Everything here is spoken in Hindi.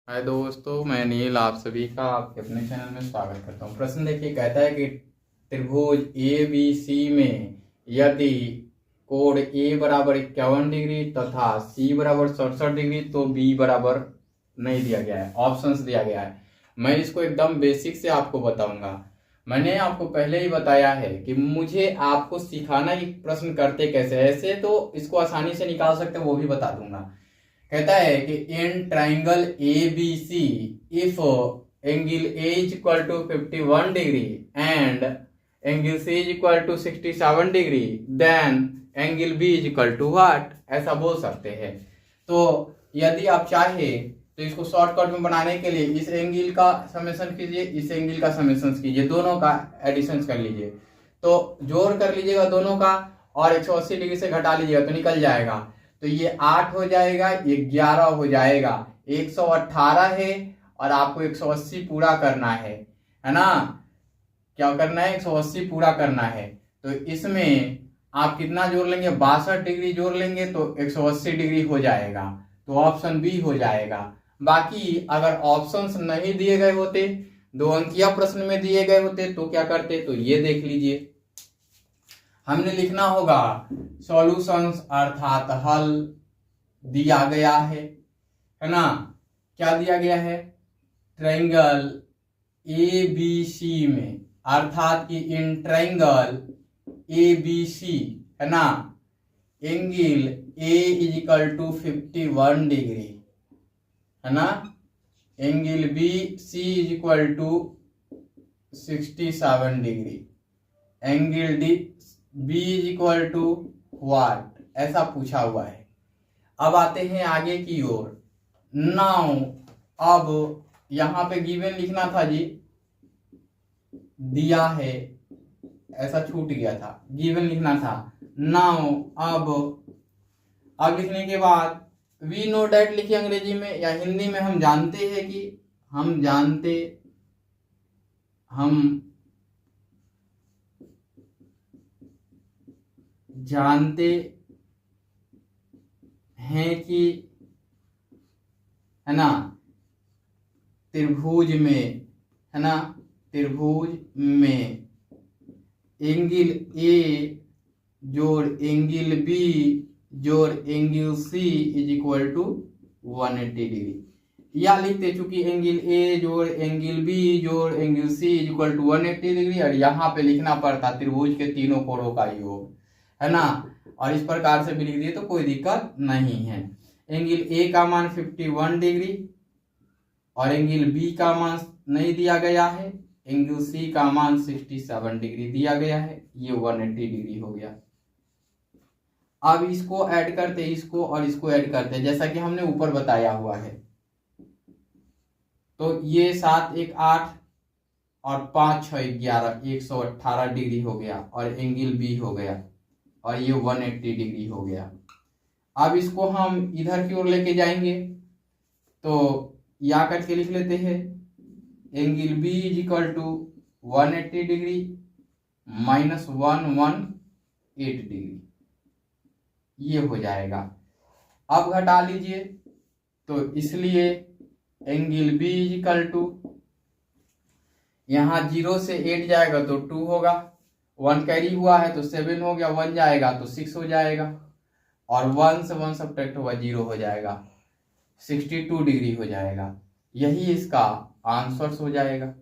हाय दोस्तों, मैं नील आप सभी का आपके अपने चैनल में स्वागत करता हूँ। प्रश्न देखिए, कहता है कि त्रिभुज ए बी सी में यदि कोण ए बराबर 51 डिग्री तथा सी बराबर 67 डिग्री तो बी बराबर नहीं दिया गया है, ऑप्शंस दिया गया है। मैं इसको एकदम बेसिक से आपको बताऊंगा। मैंने आपको पहले ही बताया है कि मुझे आपको सिखाना कि प्रश्न करते कैसे, ऐसे तो इसको आसानी से निकाल सकते हैं, वो भी बता दूंगा। कहता है कि in triangle A B C if angle A is equal to 51 degree and angle C is equal to 67 degree then angle B is equal to what, ऐसा बोल सकते हैं। तो यदि आप चाहे तो इसको शॉर्टकट में बनाने के लिए इस एंगल का समेशन कीजिए, इस एंगल का समेशन कीजिए, दोनों का एडिशन कर लीजिए। तो जोड़ कर लीजिएगा दोनों का और 180 डिग्री से घटा लीजिएगा तो निकल जाएगा। तो ये 8 हो जाएगा, ये 11 हो जाएगा। 118 है और आपको 180 पूरा करना है ना। क्या करना है? 180 पूरा करना है। तो इसमें आप कितना जोड़ लेंगे? 62 डिग्री जोड़ लेंगे तो 180 डिग्री हो जाएगा। तो ऑप्शन बी हो जाएगा। बाकी अगर ऑप्शंस नहीं दिए गए होते, 2 अंकीय प्रश्न में दिए गए होते तो क्या करते? तो ये देख लीजिए, हमने लिखना होगा सॉल्यूशंस अर्थात हल दिया गया है ना। क्या दिया गया है? ट्रायंगल ए बी सी में, अर्थात कि in triangle A B C है ना, angle A is equal to 51 degree है ना, angle B C is equal to 67 degree, angle D B is equal to what, ऐसा पूछा हुआ है। अब आते हैं आगे की ओर। नाउ अब यहां पे गिवन लिखना था जी, दिया है, ऐसा छूट गया था, गिवन लिखना था। नाउ अब लिखने के बाद वी नो डैट लिखिए अंग्रेजी में या हिंदी में। हम जानते हैं कि हम जानते हैं कि है ना, त्रिभुज में है ना, त्रिभुज में एंगल ए जोड़ एंगल बी जोड़ angle C is equal to 180 degree. या लिखते, चूंकि एंगल ए जोड़ एंगल बी जोड़ angle C is equal to 180 degree, और यहाँ पे लिखना पड़ता त्रिभुज के तीनों कोणों का योग है ना। और इस प्रकार से भी लिख दिए तो कोई दिक्कत नहीं है। एंगल ए का मान 51 डिग्री और एंगल बी का मान नहीं दिया गया है, एंगल सी का मान 67 डिग्री दिया गया है, ये 180 डिग्री हो गया। अब इसको ऐड करते, इसको और इसको ऐड करते जैसा कि हमने ऊपर बताया हुआ है। तो ये 7 1 8 और 5 6 11, 118 डिग्री हो गया और एंगल बी हो गया और ये 180 डिग्री हो गया। अब इसको हम इधर की ओर लेके जाएंगे तो या करके लिख लेते हैं, angle B is equal to 180 degree minus 118 degree, ये हो जाएगा। अब घटा लीजिए तो इसलिए angle B is equal to, यहां 0 से 8 जाएगा तो 2 होगा, 1 कैरी हुआ है तो 7 हो गया, 1 जाएगा तो 6 हो जाएगा और 1 से 1 सब्ट्रैक्ट हुआ 0 हो जाएगा, 62 डिग्री हो जाएगा। यही इसका आंसर हो जाएगा।